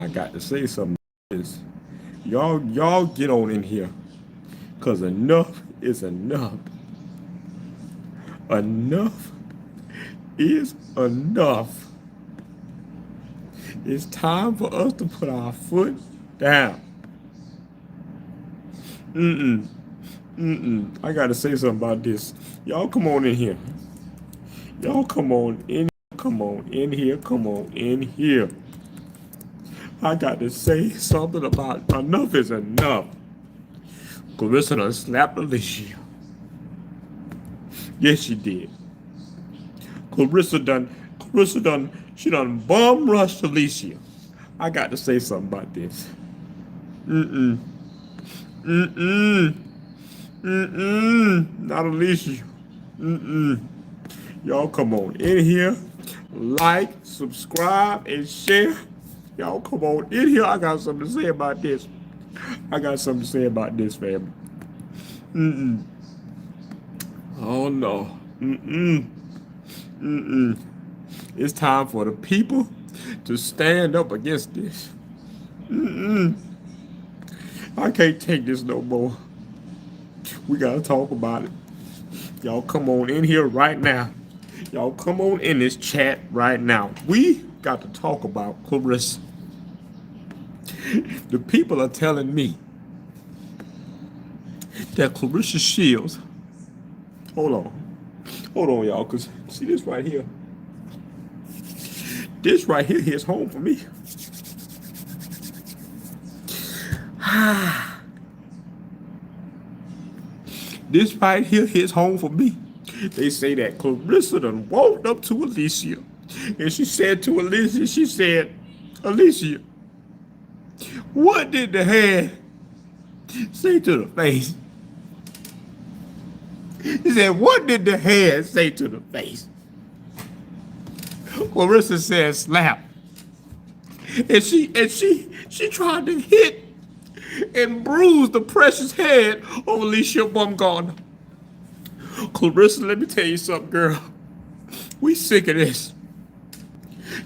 I got to say something about this. Y'all get on in here. Cause enough is enough. Enough is enough. It's time for us to put our foot down. I gotta say something about this. Y'all come on in here. Y'all come on in. Come on in here. Come on in here. I got to say something about enough is enough. Claressa done slapped Alycia. Yes, she did. She done bum rushed Alycia. I got to say something about this. Not Alycia. Y'all come on in here, like, subscribe, and share. Y'all come on in here. I got something to say about this. I got something to say about this, family. Oh no. It's time for the people to stand up against this. I can't take this no more. We gotta talk about it. Y'all come on in here right now. Y'all come on in this chat right now. We got to talk about Claressa. The people are telling me that Claressa Shields. Hold on, y'all, cause see this right here. This right here hits home for me. This right here hits home for me. They say that Claressa done walked up to Alycia, and she said to Alycia, Alycia, what did the hand say to the face? He said, what did the hand say to the face? Claressa said, slap. And she tried to hit and bruise the precious head of Alycia Baumgardner. Claressa, let me tell you something, girl. We sick of this.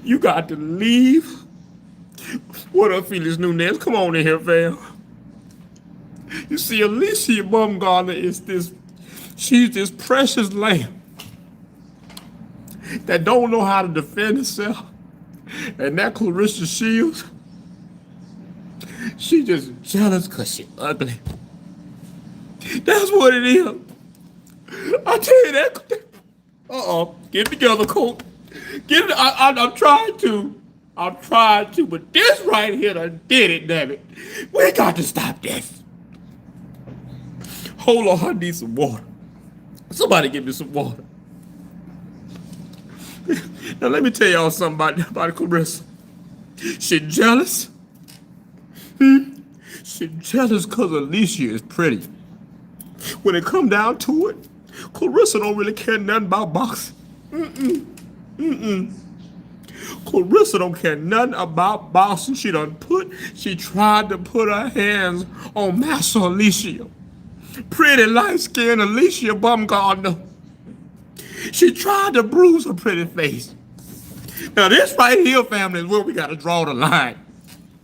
You got to leave. What up, Felix Nunez? Come on in here, fam. You see, Alycia Baumgardner she's this precious lamb that don't know how to defend herself. And that Claressa Shields, she just jealous because she ugly. That's what it is. I tell you that. Get together, Colt. I'm trying to. But this right here done did it, damn it. We got to stop this. Hold on, I need some water. Somebody give me some water. Now let me tell y'all something about Claressa. She jealous. She jealous because Alycia is pretty. When it come down to it, Claressa don't really care nothing about boxing. Claressa don't care nothing about boxing. She tried to put her hands on Master Alycia. Pretty light-skinned Alycia Baumgardner. She tried to bruise her pretty face. Now this right here, family, is where we gotta draw the line.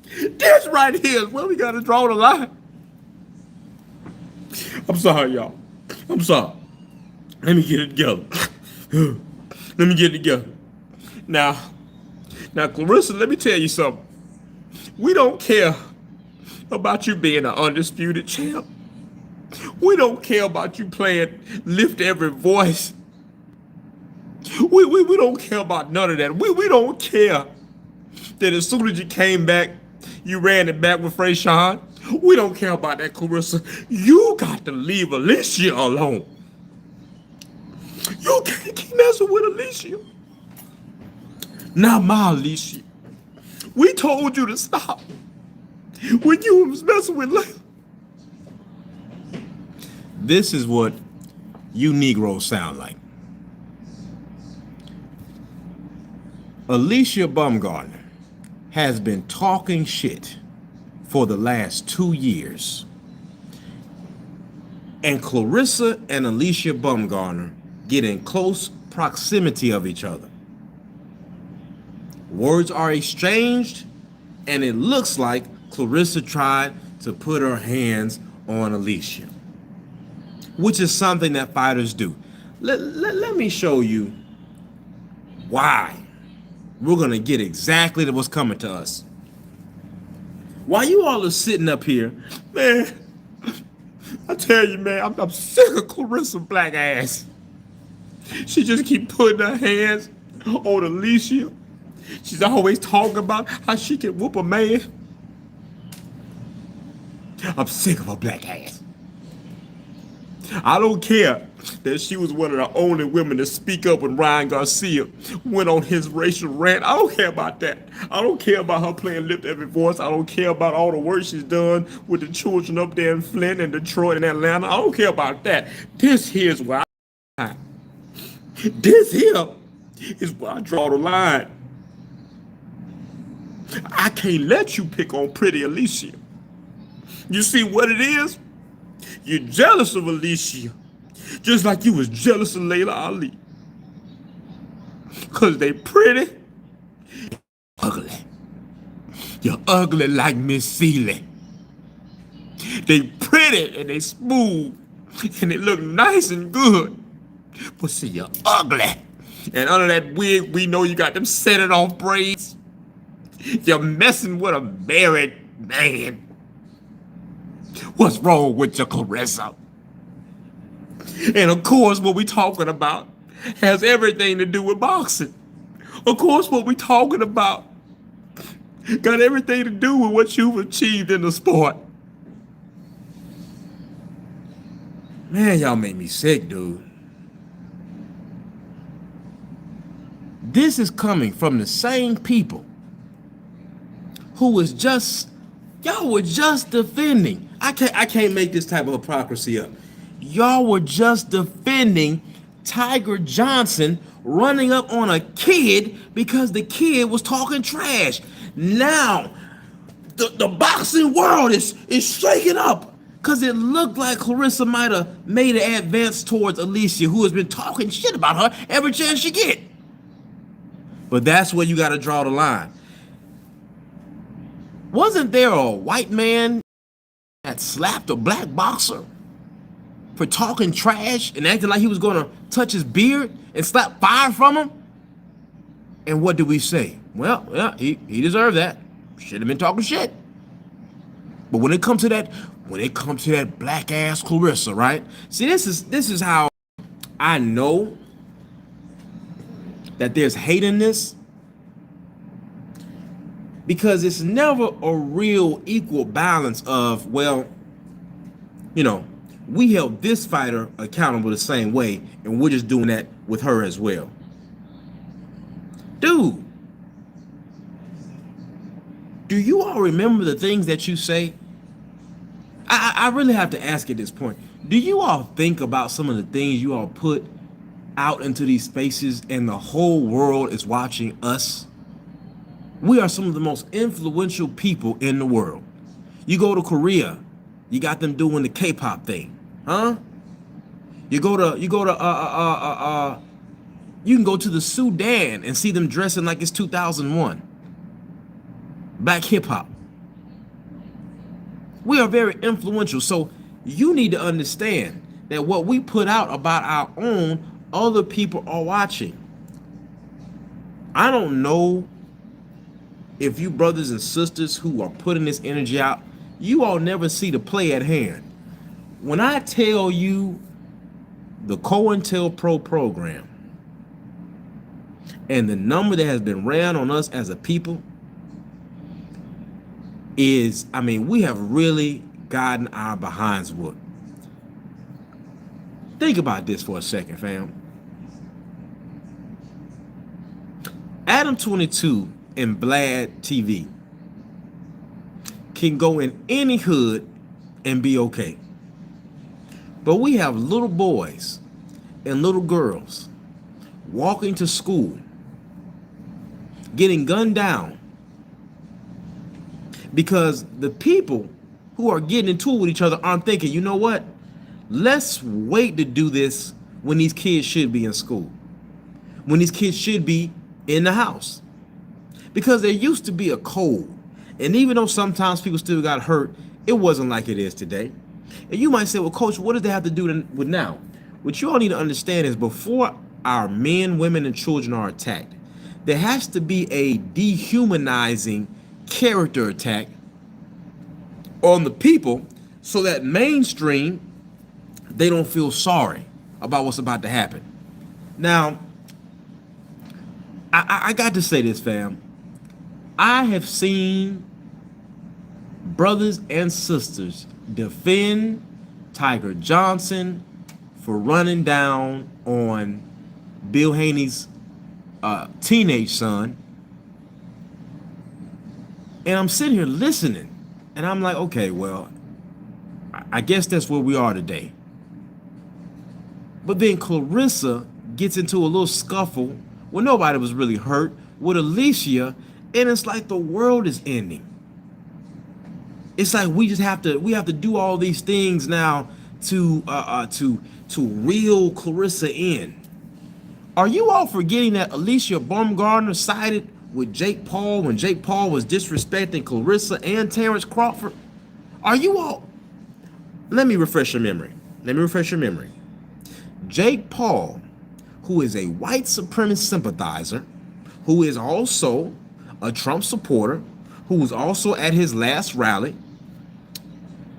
This right here is where we gotta draw the line. I'm sorry, y'all. I'm sorry. Let me get it together. Let me get it together. Now, Claressa, let me tell you something. We don't care about you being an undisputed champ. We don't care about you playing Lift Every Voice. We don't care about none of that. We don't care that as soon as you came back, you ran it back with Frey Sean. We don't care about that, Claressa. You got to leave Alycia alone. You can't keep messing with Alycia. Not my Alycia. We told you to stop when you was messing with Layla. This is what you Negroes sound like. Alycia Baumgardner has been talking shit for the last 2 years. And Claressa and Alycia Baumgardner get in close proximity of each other. Words are exchanged And it looks like Claressa tried to put her hands on Alycia, which is something that fighters do. Let me show you why we're going to get exactly what's coming to us. While you all are sitting up here, man, I tell you, man, I'm sick of Claressa black ass. She just keep putting her hands on Alycia. She's always talking about how she can whoop a man. I'm sick of her black ass. I don't care that she was one of the only women to speak up when Ryan Garcia went on his racial rant. I don't care about that. I don't care about her playing Lift Every Voice. I don't care about all the work she's done with the children up there in Flint and Detroit and Atlanta. I don't care about that. This here's where This here is where I draw the line. I can't let you pick on pretty Alycia. You see what it is? You're jealous of Alycia, just like you was jealous of Layla Ali. Cause they pretty, ugly. You're ugly like Miss Seeley. They pretty and they smooth and they look nice and good. But see, you're ugly. And under that wig, we know you got them set it off braids. You're messing with a married man. What's wrong with your Claressa? And of course, what we talking about has everything to do with boxing. Of course, what we talking about got everything to do with what you've achieved in the sport. Man, y'all make me sick, dude. This is coming from the same people who was just, y'all were just defending. I can't make this type of hypocrisy up. Y'all were just defending Tiger Johnson running up on a kid because the kid was talking trash. Now, the boxing world is shaking up because it looked like Claressa might have made an advance towards Alycia, who has been talking shit about her every chance she get. But that's where you got to draw the line. Wasn't there a white man that slapped a black boxer for talking trash and acting like he was going to touch his beard and slap fire from him? And what did we say? Well, yeah, he deserved that. Should have been talking shit. But when it comes to that black ass Claressa, right? See, this is how I know that there's hate in this, because it's never a real equal balance of, well, you know, we held this fighter accountable the same way, and we're just doing that with her as well. Dude, do you all remember the things that you say? I really have to ask at this point, do you all think about some of the things you all put out into these spaces and the whole world is watching us? We are some of the most influential people in the world. You go to Korea, you got them doing the K-pop thing, huh? You can go to the Sudan and see them dressing like it's 2001. Black hip hop. We are very influential, so you need to understand that what we put out about our own, other people are watching. I don't know if you brothers and sisters who are putting this energy out, you all never see the play at hand. When I tell you the COINTELPRO program and the number that has been ran on us as a people is, I mean, we have really gotten our behinds whooped. Think about this for a second, fam. Adam 22 and Vlad TV can go in any hood and be okay. But we have little boys and little girls walking to school, getting gunned down because the people who are getting into it with each other aren't thinking, you know what? Let's wait to do this when these kids should be in school, when these kids should be in the house. Because there used to be a code, And even though sometimes people still got hurt, it wasn't like it is today. And you might say, well, coach, what does that have to do with now? What you all need to understand is before our men, women, and children are attacked, there has to be a dehumanizing character attack on the people so that mainstream, they don't feel sorry about what's about to happen. Now, I got to say this, fam. I have seen brothers and sisters defend Tiger Johnson for running down on Bill Haney's teenage son. And I'm sitting here listening, and I'm like, okay, well, I guess that's where we are today. But then Claressa gets into a little scuffle where nobody was really hurt with Alycia, and it's like the world is ending. It's like we have to do all these things now to reel Claressa in. Are you all forgetting that Alycia Baumgardner sided with Jake Paul when Jake Paul was disrespecting Claressa and Terrence Crawford? Are you all? Let me refresh your memory. Jake Paul, who is a white supremacist sympathizer, who is also a Trump supporter, who was also at his last rally,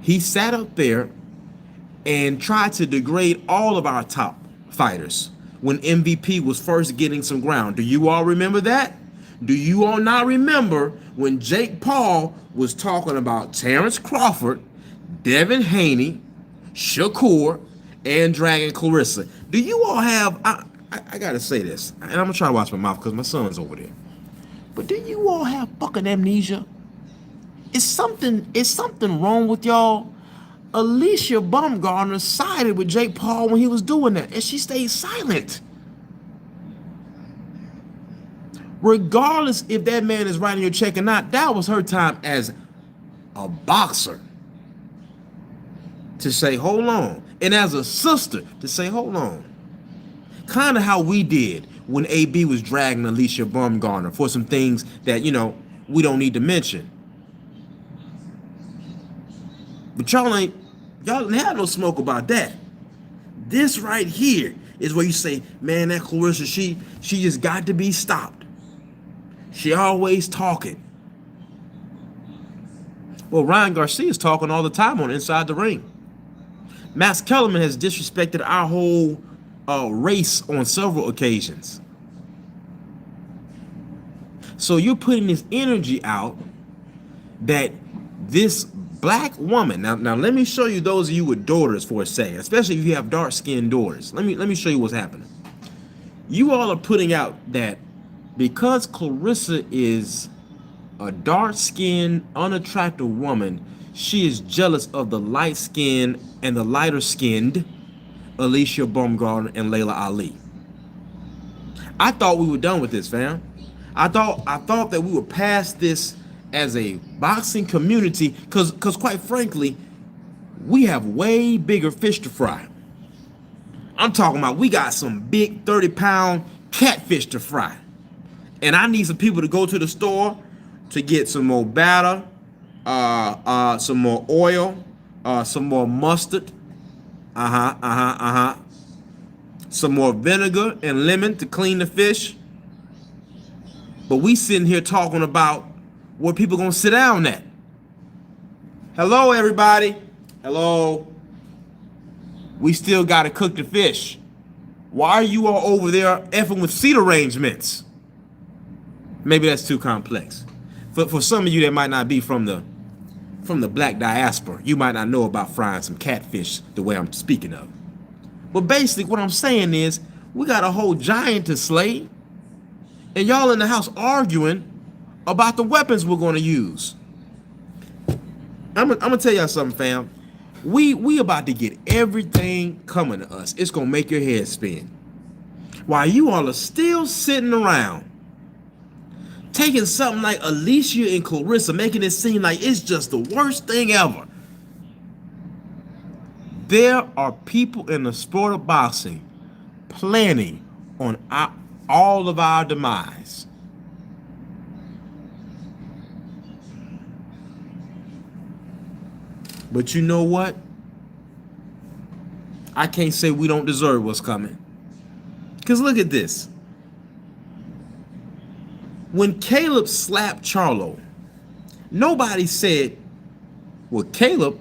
he sat up there and tried to degrade all of our top fighters when MVP was first getting some ground. Do you all remember that? Do you all not remember when Jake Paul was talking about Terrence Crawford, Devin Haney, Shakur, and dragging Claressa? Do you all have, I gotta say this, and I'm gonna try to watch my mouth because my son's over there. But do you all have fucking amnesia? Is something wrong with y'all? Alycia Baumgardner sided with Jake Paul when he was doing that, and she stayed silent. Regardless if that man is writing your check or not, that was her time as a boxer to say, hold on. And as a sister to say, hold on. Kind of how we did when AB was dragging Alycia Baumgardner for some things that, we don't need to mention. But y'all ain't had no smoke about that. This right here is where you say, man, that Claressa, she just got to be stopped. She always talking. Well, Ryan Garcia's talking all the time on Inside the Ring. Max Kellerman has disrespected our whole race on several occasions. So you're putting this energy out that this black woman, now let me show you those of you with daughters for a second, especially if you have dark-skinned daughters. Let me show you what's happening. You all are putting out that because Claressa is a dark-skinned, unattractive woman, she is jealous of the light-skinned and the lighter-skinned Alycia Baumgardner and Layla Ali. I thought we were done with this, fam. I thought that we were past this as a boxing community, because quite frankly, we have way bigger fish to fry. I'm talking about we got some big 30-pound catfish to fry. And I need some people to go to the store to get some more batter, some more oil, some more mustard, some more vinegar and lemon to clean the fish. But we sitting here talking about where people gonna sit down at. Hello, everybody. Hello. We still gotta cook the fish. Why are you all over there effing with seat arrangements? Maybe that's too complex. For some of you that might not be from the black diaspora, you might not know about frying some catfish the way I'm speaking of. But basically what I'm saying is we got a whole giant to slay, and y'all in the house arguing about the weapons we're gonna use. I'm gonna tell y'all something, fam. We about to get everything coming to us. It's gonna make your head spin. While you all are still sitting around taking something like Alycia and Claressa, making it seem like it's just the worst thing ever. There are people in the sport of boxing planning on all of our demise. But you know what? I can't say we don't deserve what's coming. Because look at this. When Caleb slapped Charlo, nobody said, well, Caleb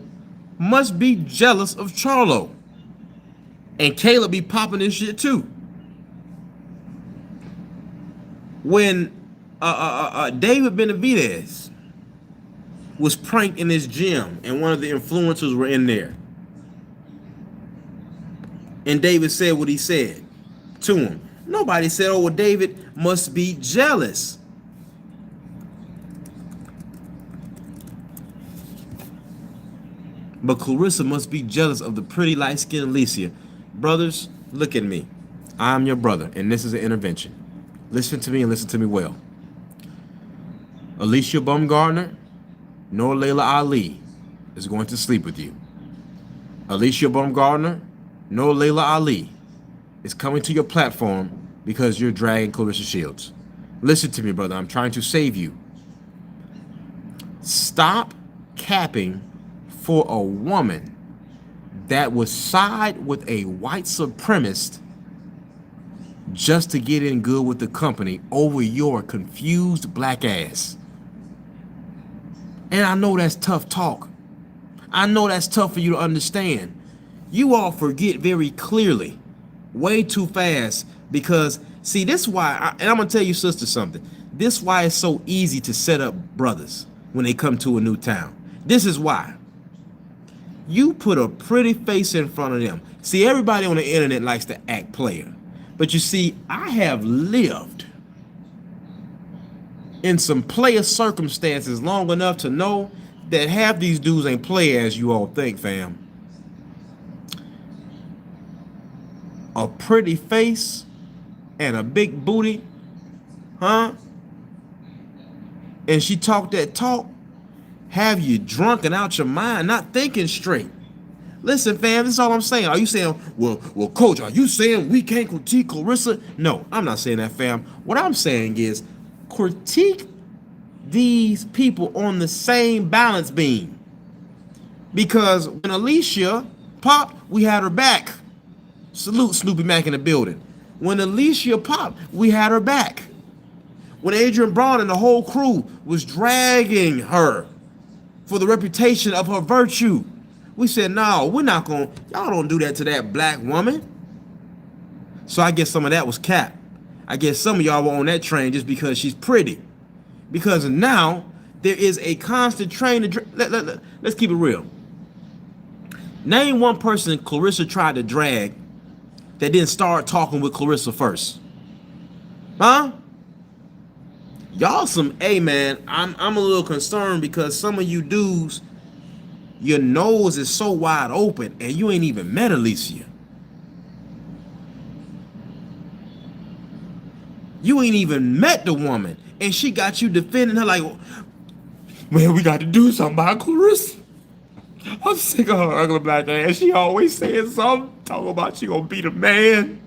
must be jealous of Charlo. And Caleb be popping this shit too. When David Benavidez was pranked in his gym and one of the influencers were in there, and David said what he said to him, nobody said, oh, well, David must be jealous. But Claressa must be jealous of the pretty light-skinned Alycia. Brothers, look at me. I'm your brother, and this is an intervention. Listen to me and listen to me well. Alycia Baumgardner nor Layla Ali is going to sleep with you. Alycia Baumgardner nor Layla Ali is coming to your platform because you're dragging Claressa Shields. Listen to me, brother. I'm trying to save you. Stop capping for a woman that would side with a white supremacist just to get in good with the company over your confused black ass. And I know that's tough talk. I know that's tough for you to understand. You all forget very clearly, way too fast, because, see, this is why, and I'm going to tell you, sister, something. This is why it's so easy to set up brothers when they come to a new town. This is why. You put a pretty face in front of them. See, everybody on the internet likes to act player. But you see, I have lived in some player circumstances long enough to know that half these dudes ain't play as you all think, fam. A pretty face and a big booty, huh? And she talked that talk, have you drunk and out your mind, not thinking straight. Listen, fam, this is all I'm saying. Are you saying, well, coach, are you saying we can't critique Claressa? No, I'm not saying that, fam. What I'm saying is critique these people on the same balance beam. Because when Alycia popped, we had her back. Salute Snoopy Mac in the building. When Alycia popped, we had her back. When Adrian Braun and the whole crew was dragging her for the reputation of her virtue, we said, no, we're not going to, y'all don't do that to that black woman. So I guess some of that was cap. I guess some of y'all were on that train just because she's pretty. Because now there is a constant train to, let's keep it real. Name one person Claressa tried to drag that didn't start talking with Claressa first. Huh? Y'all some, hey man, I'm a little concerned because some of you dudes, your nose is so wide open and you ain't even met Alycia. You ain't even met the woman and she got you defending her like, man, we got to do something about Claressa. I'm sick of her ugly black ass. She always saying something, talking about she gonna be the man.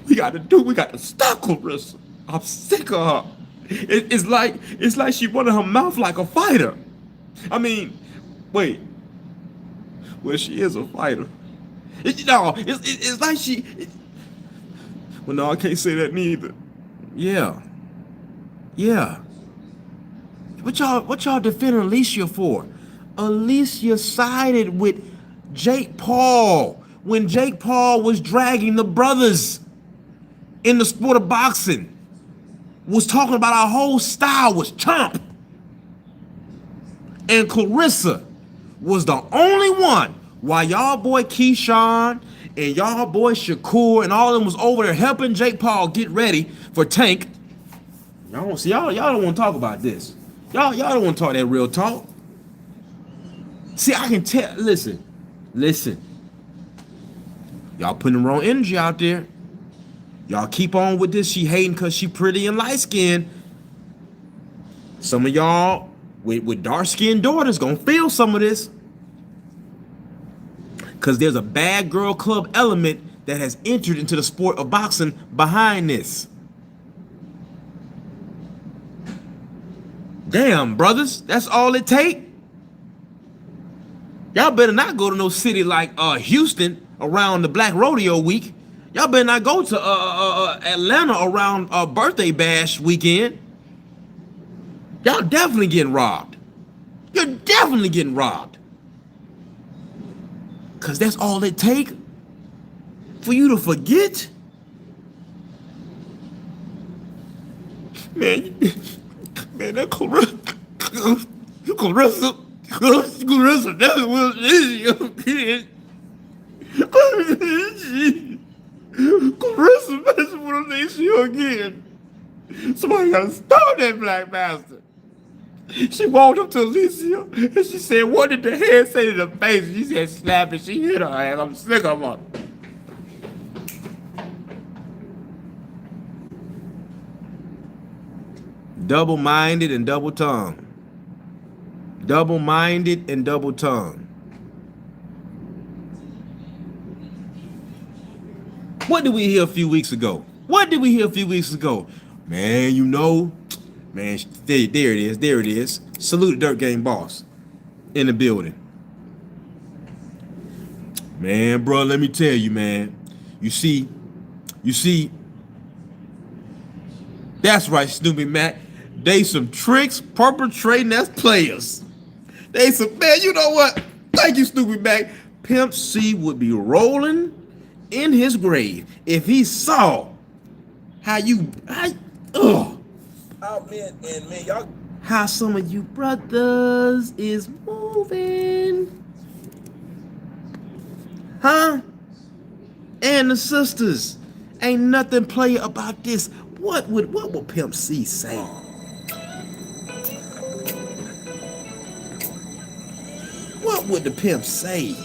We got to stop Claressa. I'm sick of her. It's like she running her mouth like a fighter. I mean, wait. Well, she is a fighter. It's like she. Well, no, I can't say that neither. Yeah. What y'all defending Alycia for? Alycia sided with Jake Paul when Jake Paul was dragging the brothers in the sport of boxing. Was talking about our whole style was chump. And Claressa was the only one while y'all boy Keyshawn and y'all boy Shakur and all of them was over there helping Jake Paul get ready for Tank. Y'all don't want to talk about this. Y'all don't want to talk that real talk. See, I can tell. Listen. Y'all putting the wrong energy out there. Y'all keep on with this. She hating because she pretty and light-skinned. Some of y'all with dark-skinned daughters gonna feel some of this. Because there's a bad girl club element that has entered into the sport of boxing behind this. Damn, brothers, that's all it take? Y'all better not go to no city like Houston around the Black Rodeo week. Y'all better not go to Atlanta around birthday bash weekend. Y'all definitely getting robbed. You're definitely getting robbed. Cause that's all it take for you to forget. Man, man, that Claressa, that's what it is, yo, kid. Claressa messing with Alycia again. Somebody gotta stop that black bastard. She walked up to Alycia and she said, "What did the head say to the face?" She said, "Slap it." She hit her ass. I'm sick of her. Double-minded and double-tongued. Double-minded and double-tongued. What did we hear a few weeks ago? What did we hear a few weeks ago? Man, you know, man, there it is. There it is. Salute the Dirt Game boss in the building. Man, bro, let me tell you, man. You see, that's right, Snoopy Mac. They some tricks perpetrating as players. They some, man, you know what? Thank you, Snoopy Mac. Pimp C would be rolling in his grave if he saw how some of you brothers is moving. Huh? And the sisters. Ain't nothing player about this. What would Pimp C say? What would the pimp say?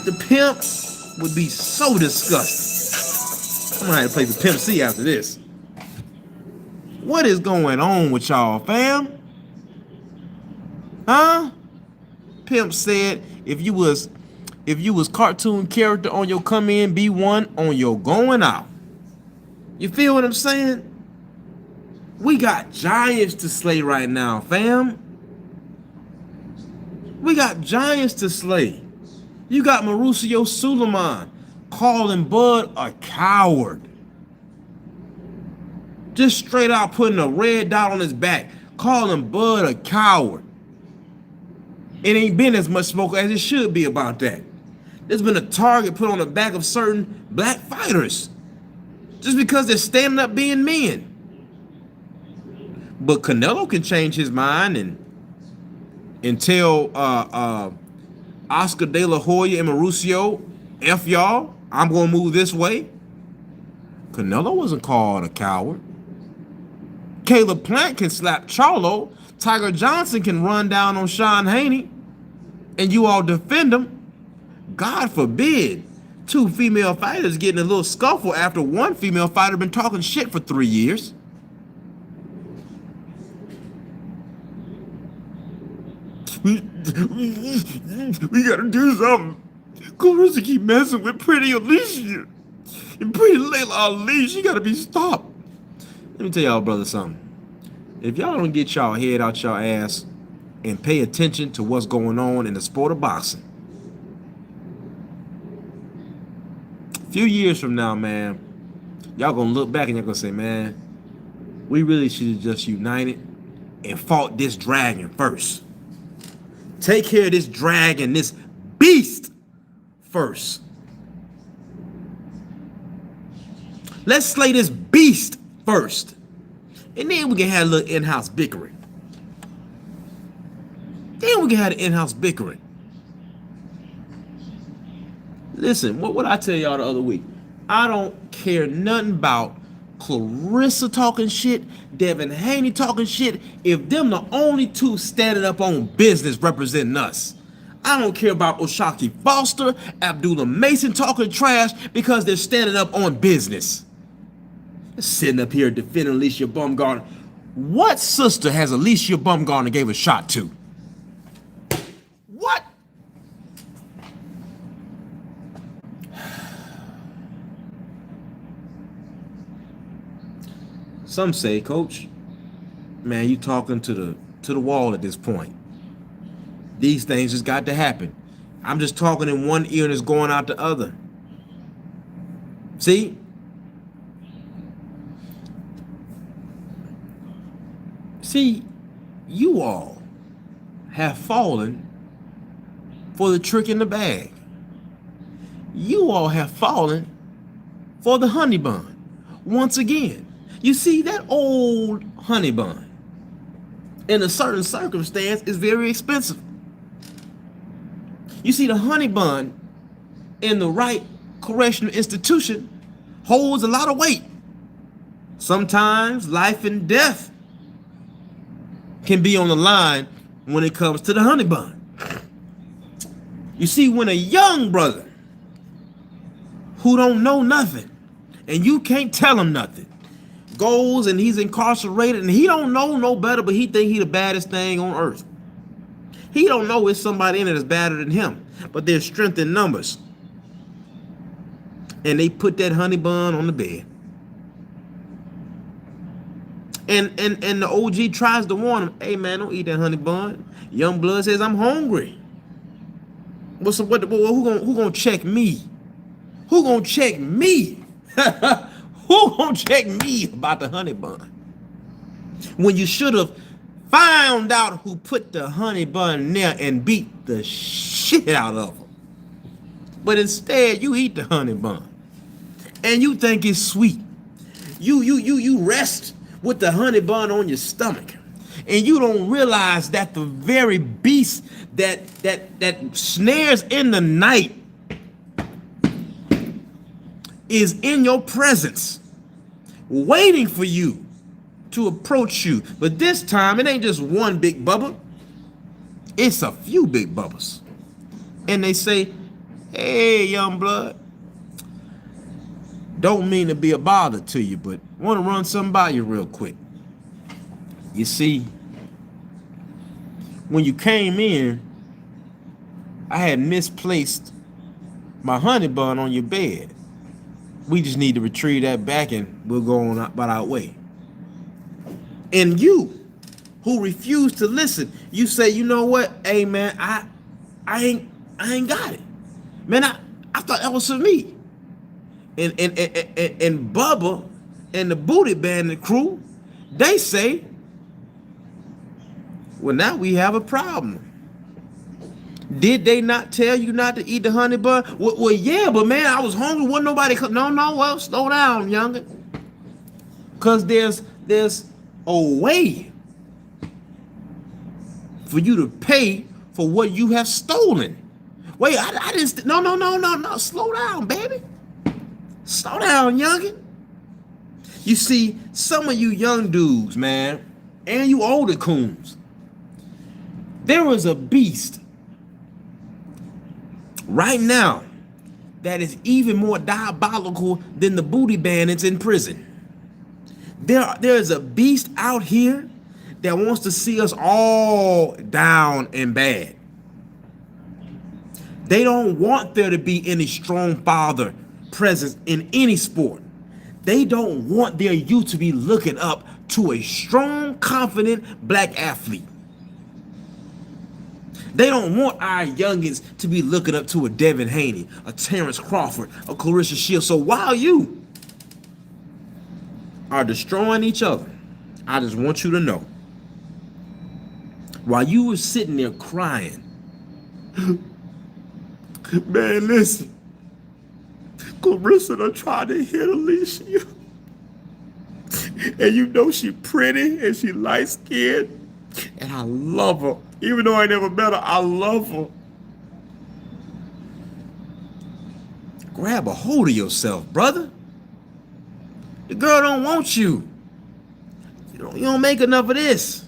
The pimp would be so disgusted. I'm gonna have to play the Pimp C after this. What is going on with y'all, fam? Huh? Pimp said if you was cartoon character on your come in, be one on your going out. You feel what I'm saying? We got giants to slay right now, fam. We got giants to slay. You got Mauricio Suleiman calling Bud a coward. Just straight out putting a red dot on his back, calling Bud a coward. It ain't been as much smoke as it should be about that. There's been a target put on the back of certain black fighters just because they're standing up being men. But Canelo can change his mind and tell Oscar De La Hoya and Mauricio, F y'all, I'm gonna move this way. Canelo wasn't called a coward. Caleb Plant can slap Charlo. Tiger Johnson can run down on Sean Haney and you all defend him. God forbid two female fighters getting a little scuffle after one female fighter been talking shit for 3 years. We gotta do something. Claressa keep messing with pretty Alycia. And pretty Layla Ali, she gotta be stopped. Let me tell y'all, brother, something. If y'all don't get y'all head out y'all ass and pay attention to what's going on in the sport of boxing, a few years from now, man, y'all gonna look back and y'all gonna say, man, we really should have just united and fought this dragon first. Take care of this dragon, this beast first. Let's slay this beast first. And then we can have a little in-house bickering. Listen, what I tell y'all the other week? I don't care nothing about Claressa talking shit, Devin Haney talking shit, if them the only two standing up on business representing us. I don't care about O'Shaquie Foster, Abdullah Mason talking trash because they're standing up on business. They're sitting up here defending Alycia Baumgardner. What sister has Alycia Baumgardner gave a shot to? What? Some say, Coach, man, you talking to the wall at this point. These things just got to happen. I'm just talking in one ear and it's going out the other. See? See, you all have fallen for the trick in the bag. You all have fallen for the honey bun. Once again, you see, that old honey bun in a certain circumstance is very expensive. You see, the honey bun in the right correctional institution holds a lot of weight. Sometimes life and death can be on the line when it comes to the honey bun. You see, when a young brother who don't know nothing, and you can't tell him nothing, goes and he's incarcerated and he don't know no better, but he think he the baddest thing on earth. He don't know it's somebody in it that's badder than him, but there's strength in numbers. And they put that honey bun on the bed. And the OG tries to warn him, hey man, don't eat that honey bun. Young blood says, I'm hungry. Who gonna check me? Who gonna check me? Who gonna check me about the honey bun? When you should have found out who put the honey bun there and beat the shit out of them. But instead, you eat the honey bun. And you think it's sweet. You rest with the honey bun on your stomach. And you don't realize that the very beast that snares in the night is in your presence, waiting for you to approach you. But this time, it ain't just one big bubba. It's a few big bubbas. And they say, hey, young blood, don't mean to be a bother to you, but want to run something by you real quick. You see, when you came in, I had misplaced my honey bun on your bed. We just need to retrieve that back and we'll go on about our way. And you, who refuse to listen, you say, you know what? Hey man, I ain't got it. Man, I thought that was for me. And Bubba and the Booty Bandit crew, they say, well, now we have a problem. Did they not tell you not to eat the honey bun? Well, yeah, but man, I was hungry. Wasn't nobody. No, well, slow down, youngin. Because there's a way for you to pay for what you have stolen. Wait, I didn't. No. Slow down, baby. Slow down, youngin. You see, some of you young dudes, man, and you older coons, there is a beast right now that is even more diabolical than the booty bandits in prison. There is a beast out here that wants to see us all down and bad. They don't want there to be any strong father presence in any sport. They don't want their youth to be looking up to a strong, confident black athlete. They don't want our youngins to be looking up to a Devin Haney, a Terrence Crawford, a Claressa Shields. So while you are destroying each other, I just want you to know, while you were sitting there crying, man, listen, Claressa done tried to hit Alycia. And you know she pretty and she light-skinned. And I love her. Even though I never met her, I love her. Grab a hold of yourself, brother. The girl don't want you. You don't make enough of this.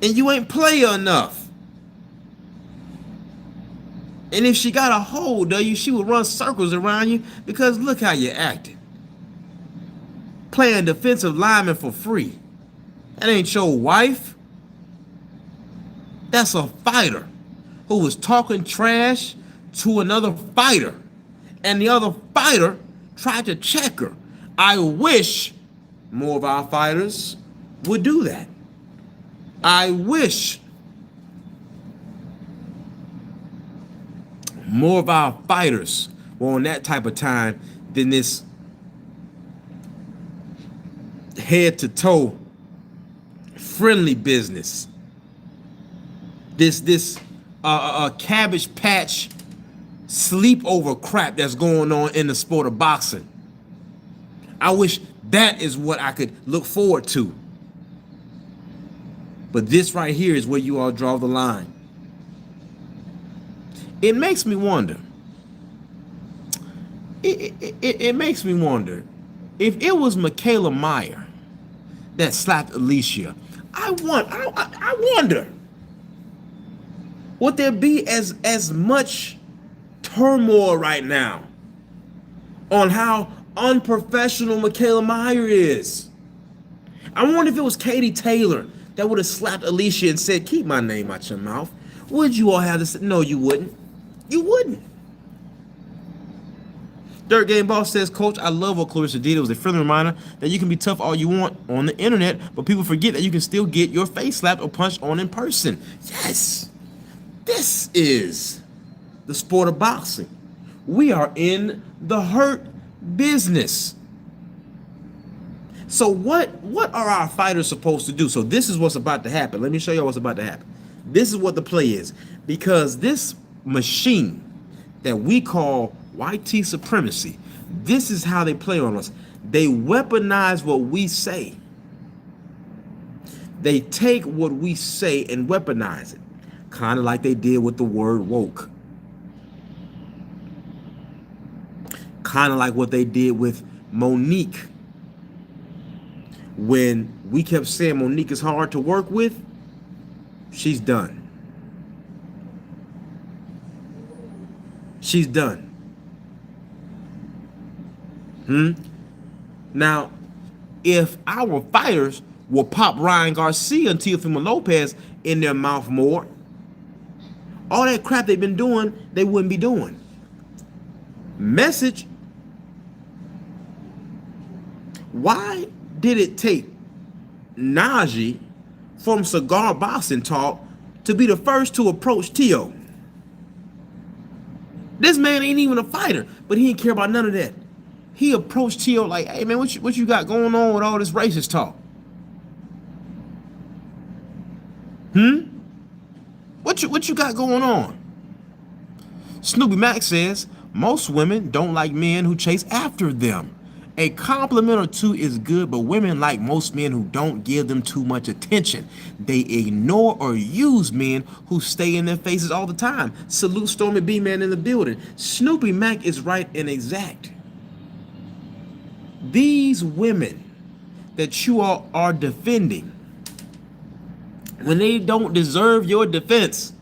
And you ain't player enough. And if she got a hold of you, she will run circles around you because look how you're acting. Playing defensive lineman for free. That ain't your wife. That's a fighter who was talking trash to another fighter. And the other fighter tried to check her. I wish more of our fighters would do that. I wish more of our fighters were on that type of time than this head to toe friendly business. This cabbage patch sleepover crap that's going on in the sport of boxing. I wish that is what I could look forward to. But this right here is where you all draw the line. It makes me wonder. It makes me wonder if it was Michaela Meyer that slapped Alycia. I wonder, would there be as much turmoil right now on how unprofessional Michaela Meyer is? I wonder if it was Katie Taylor that would have slapped Alycia and said, "Keep my name out your mouth." Would you all have this? No, you wouldn't. You wouldn't. Third Game Boss says, "Coach, I love what Claressa did. It was a friendly reminder that you can be tough all you want on the internet, but people forget that you can still get your face slapped or punched on in person." Yes. This is the sport of boxing. We are in the hurt business. So what are our fighters supposed to do? So this is what's about to happen. Let me show you what's about to happen. This is what the play is. Because this machine that we call YT supremacy, this is how they play on us. They weaponize what we say. They take what we say and weaponize it. Kind of like they did with the word woke. Kind of like what they did with Monique. When we kept saying Monique is hard to work with, she's done. She's done. Now, if our fighters will pop Ryan Garcia and Teofimo Lopez in their mouth more, all that crap they've been doing, they wouldn't be doing. Message. Why did it take Najee from Cigar Boxing Talk to be the first to approach Tio? This man ain't even a fighter, but he didn't care about none of that. He approached Tio like, "Hey man, what you got going on with all this racist talk? What you got going on?" Snoopy Mac says, "Most women don't like men who chase after them. A compliment or two is good, but women like most men who don't give them too much attention. They ignore or use men who stay in their faces all the time." Salute Stormy B Man in the building. Snoopy Mac is right and exact. These women that you all are defending, when they don't deserve your defense,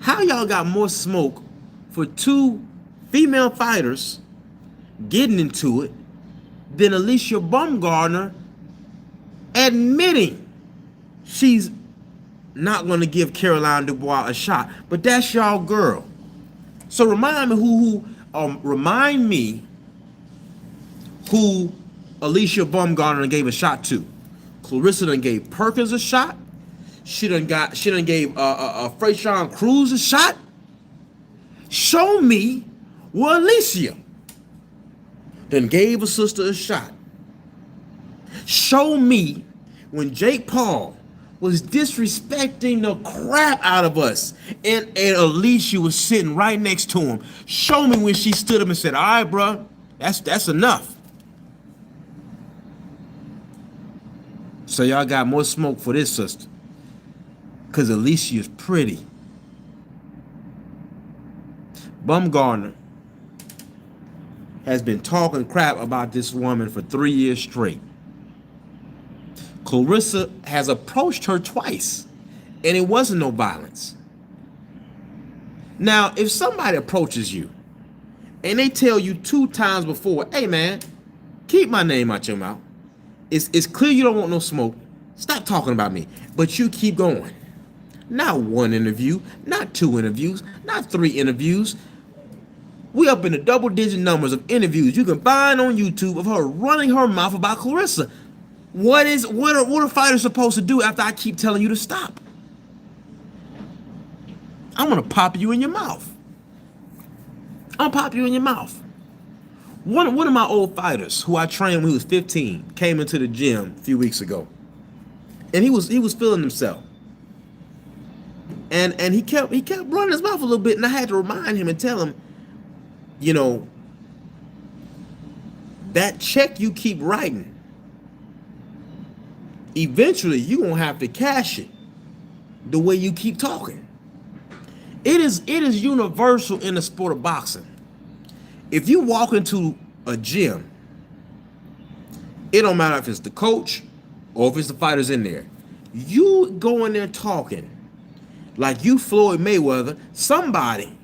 how y'all got more smoke for two female fighters getting into it than Alycia Baumgardner admitting she's not going to give Caroline Dubois a shot? But that's y'all girl. So remind me who Alycia Baumgardner gave a shot to. Claressa done gave Perkins a shot. She done gave Freyshawn Cruz a shot. Show me where Alycia then gave a sister a shot. Show me when Jake Paul was disrespecting the crap out of us and Alycia was sitting right next to him. Show me when she stood up and said, "All right, bro, that's enough." So y'all got more smoke for this sister because Alycia is pretty. Baumgardner has been talking crap about this woman for 3 years straight. Claressa has approached her twice, and it wasn't no violence. Now, if somebody approaches you, and they tell you 2 times before, "Hey man, keep my name out your mouth. It's clear you don't want no smoke. Stop talking about me." But you keep going. Not 1 interview, not 2 interviews, not 3 interviews. We up in the double-digit numbers of interviews you can find on YouTube of her running her mouth about Claressa. What are fighters supposed to do after I keep telling you to stop? I'm gonna pop you in your mouth. I'll pop you in your mouth. One of my old fighters who I trained when he was 15 came into the gym a few weeks ago, and he was feeling himself, and he kept running his mouth a little bit, and I had to remind him and tell him, you know, that check you keep writing, eventually you're gonna have to cash it the way you keep talking. It is universal in the sport of boxing. If you walk into a gym, it don't matter if it's the coach or if it's the fighters in there. You go in there talking like you Floyd Mayweather, somebody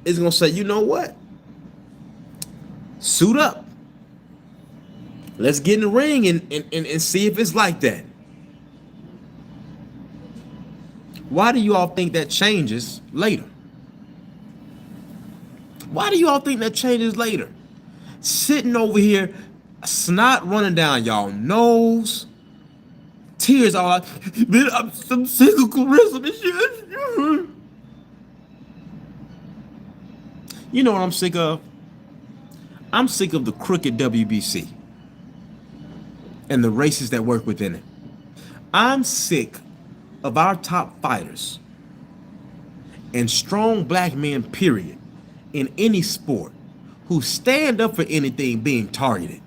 is gonna say, you know what? Suit up. Let's get in the ring and see if it's like that. Why do you all think that changes later? Why do you all think that changes later? Sitting over here, snot running down y'all nose, tears all out. Man, I'm sick of Claressa. This shit. You know what I'm sick of? I'm sick of the crooked WBC and the racists that work within it. I'm sick of our top fighters and strong black men, period, in any sport who stand up for anything being targeted.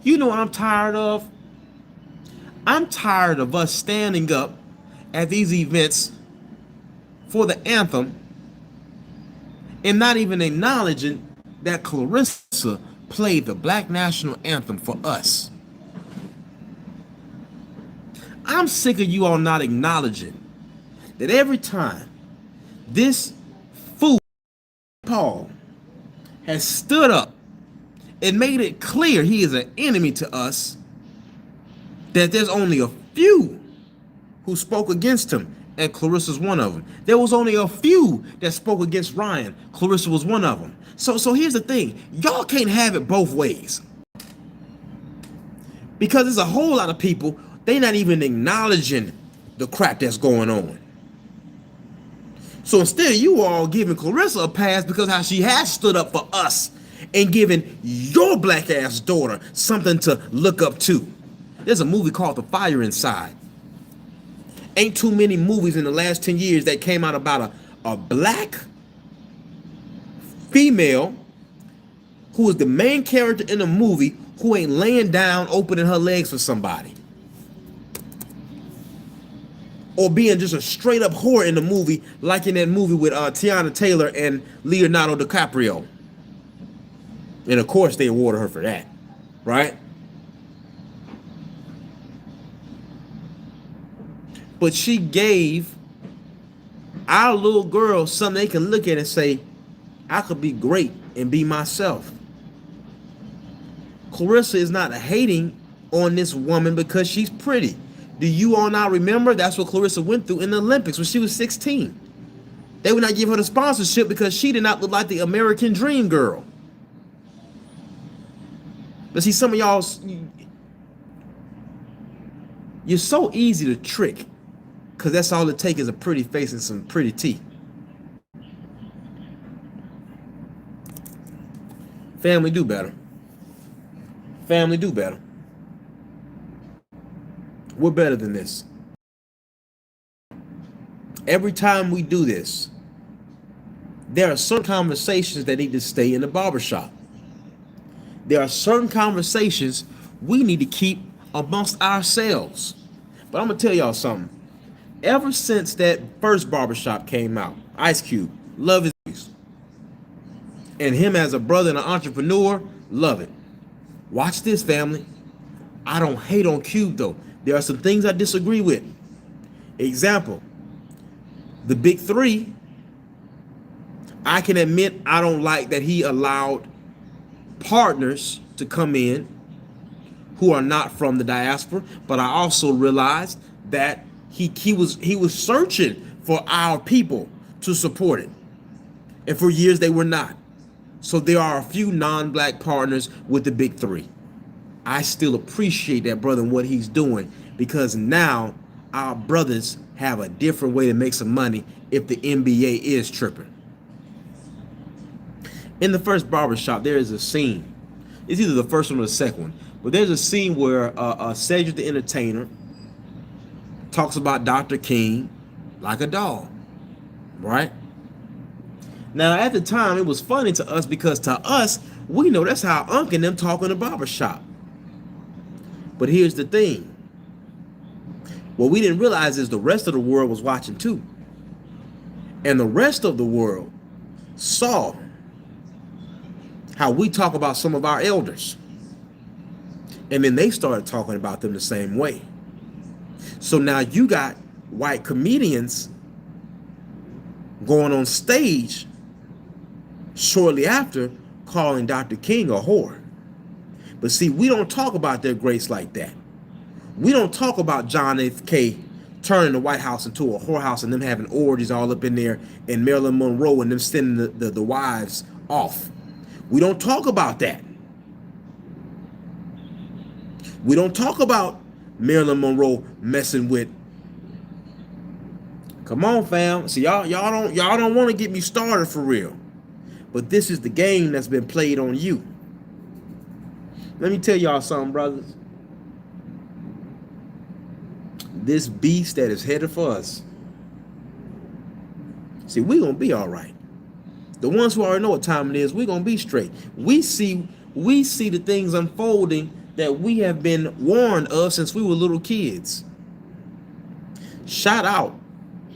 You know what I'm tired of? I'm tired of us standing up at these events for the anthem and not even acknowledging that Claressa played the black national anthem for us. I'm sick of you all not acknowledging that every time this fool Paul has stood up and made it clear he is an enemy to us, that there's only a few who spoke against him, and Claressa's one of them. There was only a few that spoke against Ryan. Claressa was one of them. So here's the thing. Y'all can't have it both ways. Because there's a whole lot of people, they not even acknowledging the crap that's going on. So instead, you all giving Claressa a pass because how she has stood up for us and giving your black ass daughter something to look up to. There's a movie called The Fire Inside. Ain't too many movies in the last 10 years that came out about a black female who is the main character in the movie who ain't laying down opening her legs for somebody. Or being just a straight up whore in the movie, like in that movie with Tiana Taylor and Leonardo DiCaprio. And of course they awarded her for that, right? But she gave our little girl something they can look at and say, I could be great and be myself. Claressa is not hating on this woman because she's pretty. Do you all not remember? That's what Claressa went through in the Olympics when she was 16. They would not give her the sponsorship because she did not look like the American dream girl. But see, some of y'all, you're so easy to trick because that's all it takes is a pretty face and some pretty teeth. Family, do better. Family, do better. We're better than this. Every time we do this, there are certain conversations that need to stay in the barbershop. There are certain conversations we need to keep amongst ourselves. But I'm going to tell y'all something. Ever since that first barbershop came out, Ice Cube, love his movies. And him as a brother and an entrepreneur, love it. Watch this, family. I don't hate on Cube, though. There are some things I disagree with. Example, the big three, I can admit I don't like that he allowed partners to come in who are not from the diaspora, but I also realized that he was searching for our people to support it. And for years they were not. So there are a few non-black partners with the big three. I still appreciate that brother and what he's doing, because now our brothers have a different way to make some money if the NBA is tripping. In the first barbershop, there is a scene. It's either the first one or the second one, but there's a scene where Cedric the Entertainer talks about Dr. King like a dog, right? Now, at the time, it was funny to us because to us, we know that's how Unc and them talk in the barbershop. But here's the thing. What we didn't realize is the rest of the world was watching too. And the rest of the world saw how we talk about some of our elders. And then they started talking about them the same way. So now you got white comedians going on stage shortly after calling Dr. King a whore. But see, we don't talk about their greats like that. We don't talk about John F. K. turning the White House into a whorehouse and them having orgies all up in there, and Marilyn Monroe and them sending the wives off. We don't talk about that. We don't talk about Marilyn Monroe messing with. Come on, fam. See, y'all don't want to get me started for real. But this is the game that's been played on you. Let me tell y'all something, brothers. This beast that is headed for us. See, we're going to be all right. The ones who already know what time it is, we're going to be straight. We see the things unfolding that we have been warned of since we were little kids. Shout out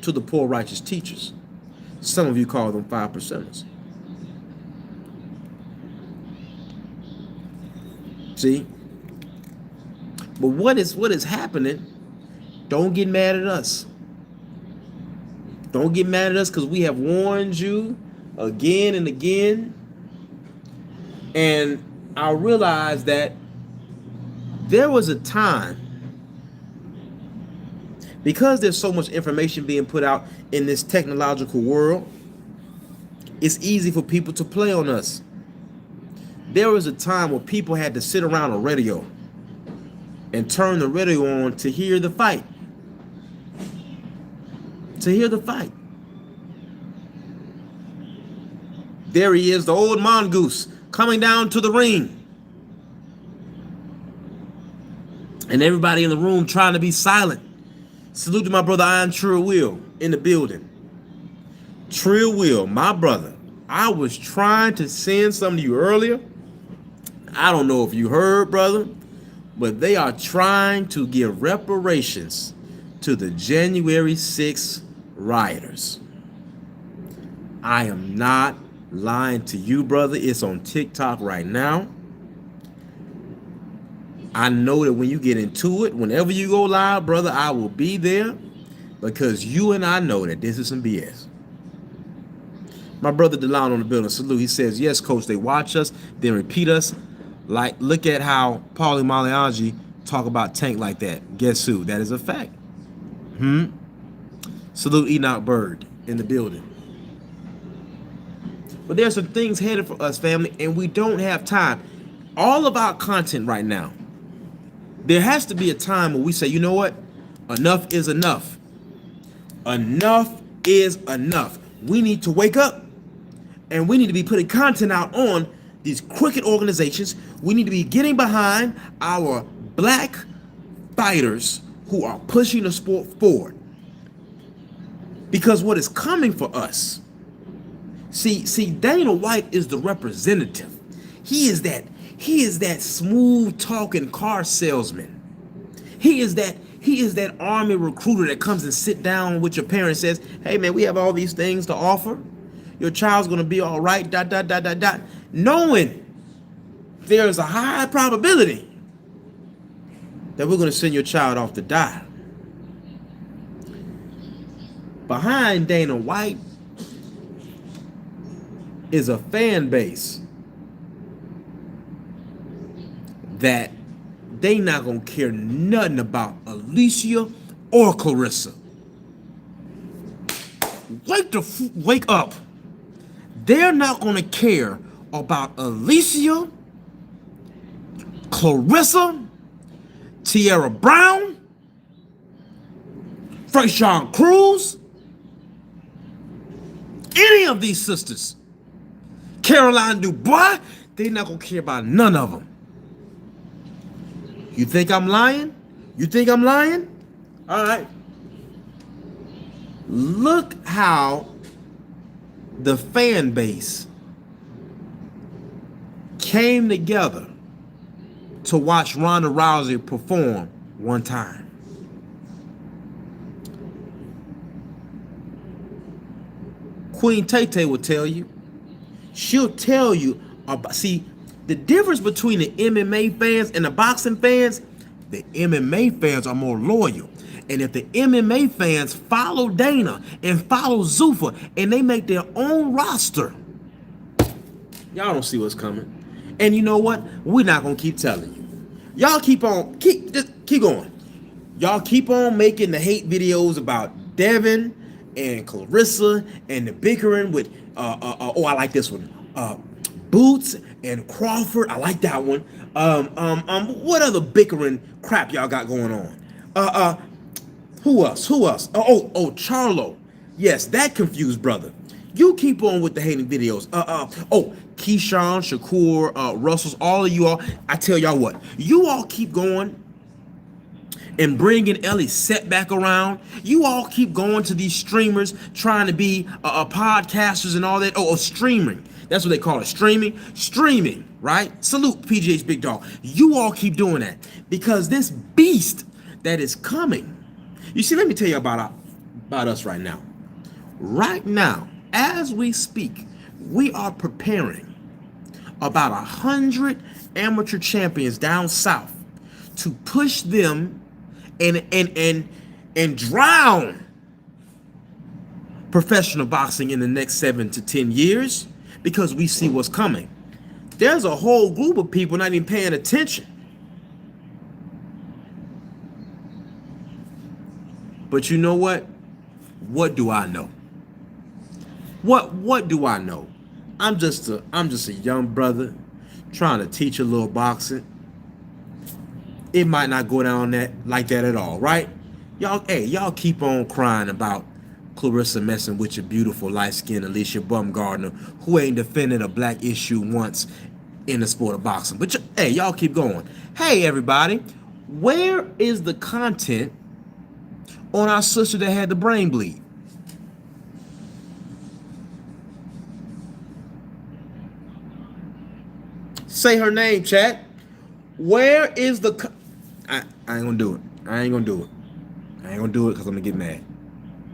to the poor righteous teachers. Some of you call them 5%ers. See? But what is happening? Don't get mad at us. Don't get mad at us because we have warned you again and again. And I realized that there was a time, because there's so much information being put out in this technological world, it's easy for people to play on us. There was a time where people had to sit around a radio and turn the radio on to hear the fight. To hear the fight. There he is, the old mongoose, coming down to the ring. And everybody in the room trying to be silent. Salute to my brother Iron Trill Will in the building. Trill Will, my brother. I was trying to send something to you earlier. I don't know if you heard, brother, but they are trying to give reparations to the January 6th rioters. I am not lying to you, brother. It's on TikTok right now. I know that when you get into it, whenever you go live, brother, I will be there, because you and I know that this is some BS. My brother DeLon on the building, salute. He says, yes, coach, they watch us, then repeat us. Like, look at how Paulie Maliangi talk about Tank like that. Guess who? That is a fact. Salute Enoch Bird in the building. But there's some things headed for us, family, and we don't have time. All of our content right now, there has to be a time where we say, you know what? Enough is enough. Enough is enough. We need to wake up, and we need to be putting content out on these crooked organizations. We need to be getting behind our black fighters who are pushing the sport forward. Because what is coming for us, see, Dana White is the representative. He is that smooth talking car salesman. He is that army recruiter that comes and sit down with your parents and says, hey man, we have all these things to offer. Your child's gonna be all right, ... Knowing there's a high probability that we're gonna send your child off to die. Behind Dana White is a fan base that they not gonna care nothing about Alycia or Claressa. Wake up. They're not gonna care about Alycia, Claressa, Tierra Brown, Freyshawn Cruz, any of these sisters, Caroline Dubois, they not gonna care about none of them. You think I'm lying? You think I'm lying? All right. Look how the fan base came together to watch Ronda Rousey perform one time. Queen Tay will tell you. She'll tell you about, see, the difference between the MMA fans and the boxing fans, the MMA fans are more loyal. And if the MMA fans follow Dana and follow Zuffa and they make their own roster, y'all don't see what's coming. And you know what? We're not gonna keep telling you. Y'all keep going. Y'all keep on making the hate videos about Devin and Claressa and the bickering with oh, I like this one. Boots and Crawford. I like that one. What other bickering crap y'all got going on? Who else? Oh, Charlo. Yes, that confused brother. You keep on with the hating videos. Keyshawn, Shakur, Russell's, all of you all. I tell y'all what, you all keep going and bringing Ellie Set back around. You all keep going to these streamers trying to be podcasters and all that. Streaming. That's what they call it, streaming, right? Salute PGH Big Dog. You all keep doing that because this beast that is coming. You see, let me tell you about us right now. Right now, as we speak, we are preparing about 100 amateur champions down south to push them and drown professional boxing in the next 7 to 10 years because we see what's coming. There's a whole group of people not even paying attention. But you know what? What do I know? What do I know? I'm just a young brother trying to teach a little boxing. It might not go down like that at all, right? Y'all keep on crying about Claressa messing with your beautiful light-skinned Alycia Baumgardner, who ain't defended a black issue once in the sport of boxing. But y'all keep going. Hey, everybody, where is the content on our sister that had the brain bleed? Say her name, chat. Where is the... I ain't gonna do it. I ain't gonna do it because I'm gonna get mad.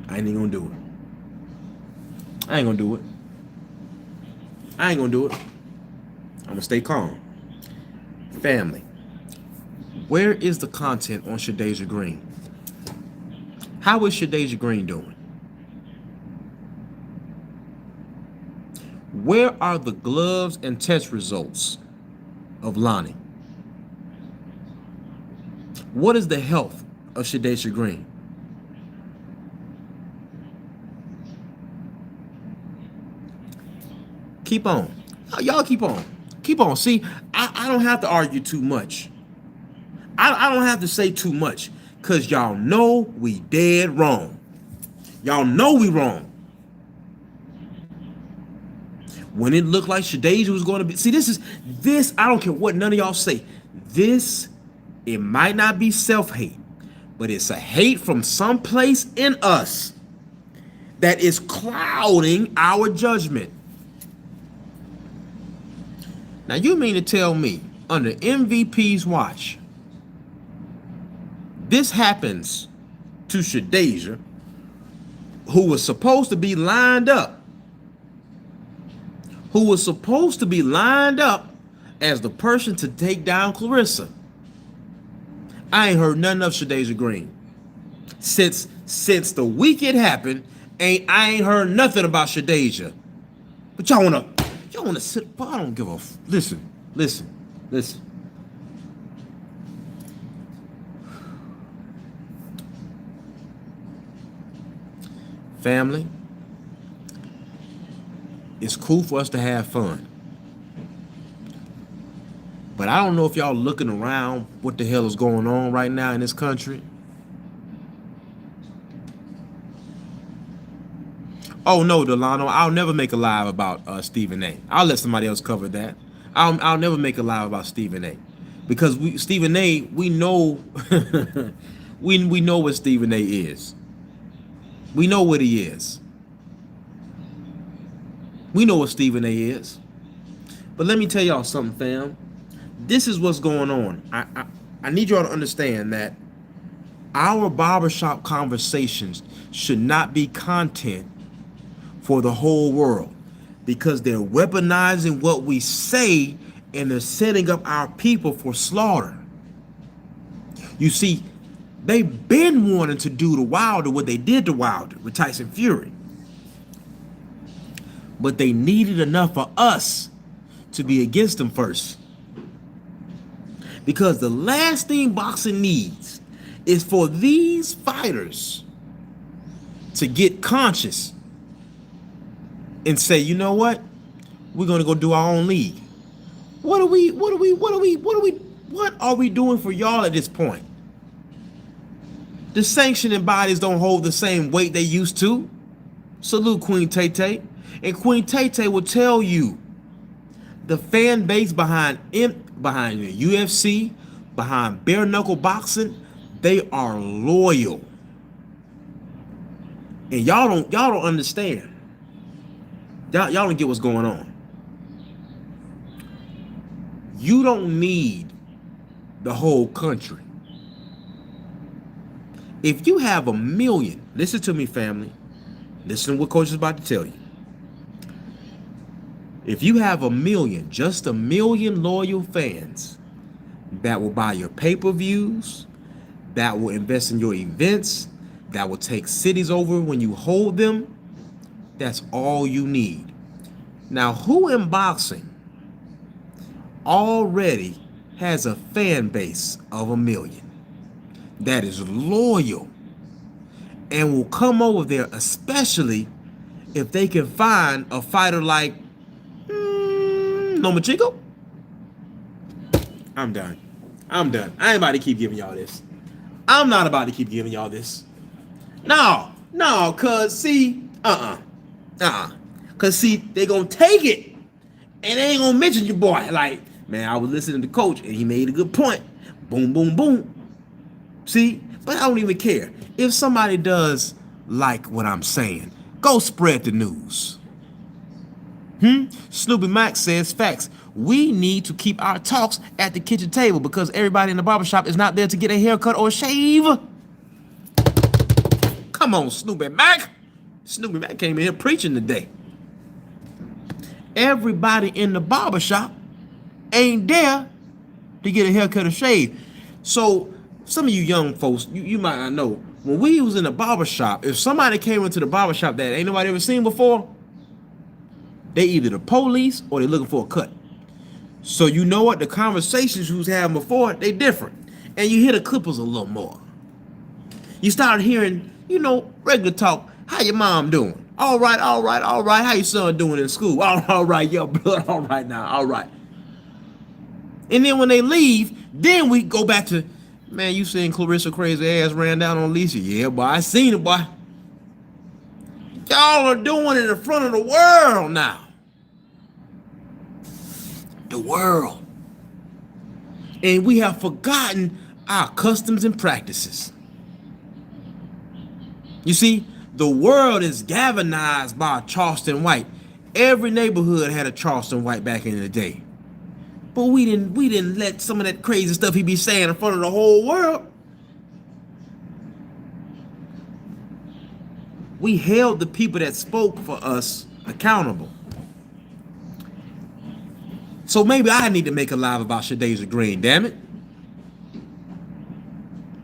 I ain't even gonna do it. I ain't gonna do it. I'm gonna stay calm. Family, where is the content on Shadeja Green? How is Shadeja Green doing? Where are the gloves and test results of Lonnie? What is the health of Shadeja Green? Keep on. Y'all keep on. Keep on. See, I don't have to argue too much. I don't have to say too much because y'all know we dead wrong. Y'all know we wrong. When it looked like Shadeja was going to be... See, this, I don't care what none of y'all say. This, it might not be self-hate, but it's a hate from someplace in us that is clouding our judgment. Now, you mean to tell me, under MVP's watch, this happens to Shadeja, who was supposed to be lined up, as the person to take down Claressa? I ain't heard nothing of Shadeja Green. Since the week it happened, I ain't heard nothing about Shadeja. But y'all wanna sit, but I don't give a listen. Family, it's cool for us to have fun. But I don't know if y'all looking around what the hell is going on right now in this country. Oh no, Delano, I'll never make a live about Stephen A. I'll let somebody else cover that. I'll never make a live about Stephen A. Because Stephen A, we know we know what Stephen A is. We know what he is. We know what Stephen A is. But let me tell y'all something, fam. This is what's going on. I need y'all to understand that our barbershop conversations should not be content for the whole world, because they're weaponizing what we say and they're setting up our people for slaughter. You see, they've been wanting to do to Wilder what they did to Wilder with Tyson Fury. But they needed enough for us to be against them first. Because the last thing boxing needs is for these fighters to get conscious and say, you know what? We're gonna go do our own league. What are we doing for y'all at this point? The sanctioning bodies don't hold the same weight they used to. Salute Queen Tay-Tay. And Queen Tay-Tay will tell you the fan base behind the UFC, behind bare knuckle boxing, they are loyal. And y'all don't understand. Y'all don't get what's going on. You don't need the whole country. If you have 1 million, listen to me, family. Listen to what Coach is about to tell you. If you have 1 million, just 1 million loyal fans that will buy your pay-per-views, that will invest in your events, that will take cities over when you hold them, that's all you need. Now, who in boxing already has a fan base of 1 million that is loyal and will come over there, especially if they can find a fighter like Lomachenko? I'm done. I ain't about to keep giving y'all this. I'm not about to keep giving y'all this. No, cause see, cause see, they gonna take it and they ain't gonna mention your boy. Like, man, I was listening to Coach and he made a good point. Boom, boom, boom. See, but I don't even care. If somebody does like what I'm saying, go spread the news. Snoopy Mac says facts. We need to keep our talks at the kitchen table because everybody in the barbershop is not there to get a haircut or shave. Come on, Snoopy Mac. Snoopy Mac came in here preaching today. Everybody in the barbershop ain't there to get a haircut or shave. So some of you young folks, you might not know, when we was in the barbershop, if somebody came into the barbershop that ain't nobody ever seen before, they either the police or they looking for a cut. So you know what? The conversations you was having before, they different. And you hear the clippers a little more. You start hearing, regular talk. How your mom doing? All right. How your son doing in school? All right, yo, blood, all right now, all right. And then when they leave, then we go back to, man, you seen Claressa crazy ass ran down on Alycia? Yeah, boy, I seen it, boy. Y'all are doing it in front of the world now. The world. And we have forgotten our customs and practices. You see, the world is galvanized by Charleston White. Every neighborhood had a Charleston White back in the day. But we didn't let some of that crazy stuff he be saying in front of the whole world. We held the people that spoke for us accountable. So maybe I need to make a live about Shadasia Green, damn it.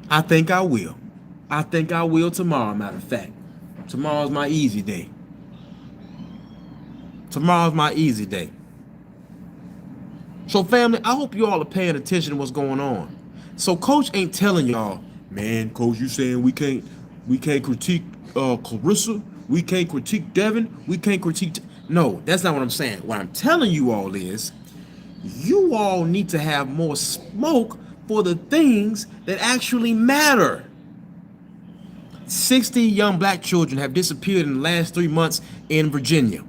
I think I will. I think I will tomorrow, matter of fact. Tomorrow's my easy day. Tomorrow's my easy day. So family, I hope you all are paying attention to what's going on. So Coach ain't telling y'all, man, Coach, you saying we can't critique Claressa, we can't critique Devin, we can't critique. No, that's not what I'm saying. What I'm telling you all is, You all need to have more smoke for the things that actually matter. 60 young black children have disappeared in the last 3 months in Virginia.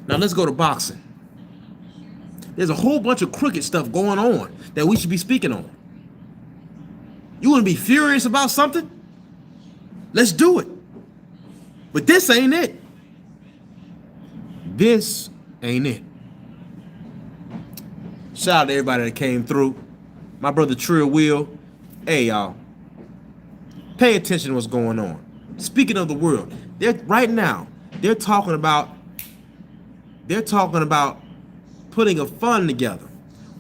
Now let's go to boxing. There's a whole bunch of crooked stuff going on that we should be speaking on. You want to be furious about something? Let's do it. But this ain't it. This ain't it. Shout out to everybody that came through. My brother Trill Will. Hey, y'all. Pay attention to what's going on. Speaking of the world, right now, they're talking about putting a fund together.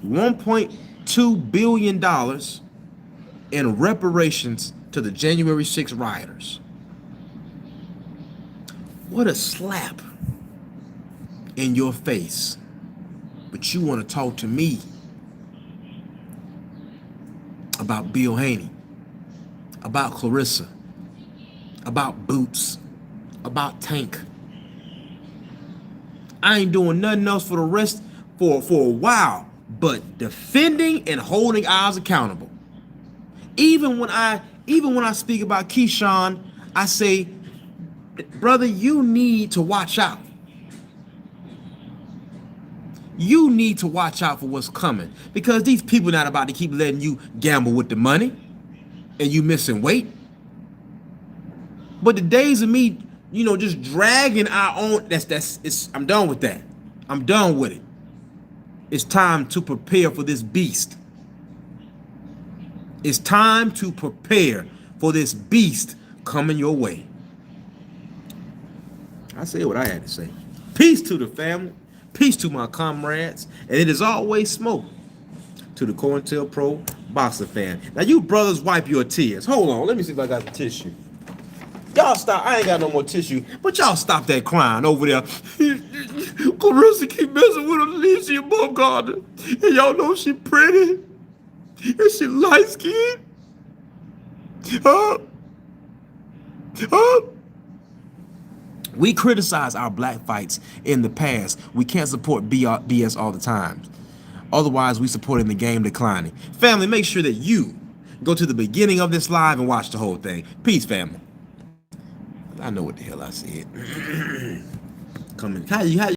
$1.2 billion in reparations to the January 6th rioters. What a slap in your face. But you want to talk to me about Bill Haney, about Claressa, about Boots, about Tank. I ain't doing nothing else for the rest for a while but defending and holding ours accountable. Even when I speak about Keyshawn, I say, brother, you need to watch out. You need to watch out for what's coming, because these people not about to keep letting you gamble with the money and you missing weight. But the days of me, just dragging our own, I'm done with that. I'm done with it. It's time to prepare for this beast. It's time to prepare for this beast coming your way. I said what I had to say. Peace to the family. Peace to my comrades. And it is always smoke to the COINTELPRO boxer fan. Now you brothers wipe your tears. Hold on. Let me see if I got the tissue. Y'all stop. I ain't got no more tissue. But y'all stop that crying over there. Claressa keep messing with Alycia Baumgardner. And y'all know she pretty. And she light skinned. We criticize our black fights in the past. We can't support BS all the time. Otherwise, we supporting the game declining. Family, make sure that you go to the beginning of this live and watch the whole thing. Peace, family. I know what the hell I said. How you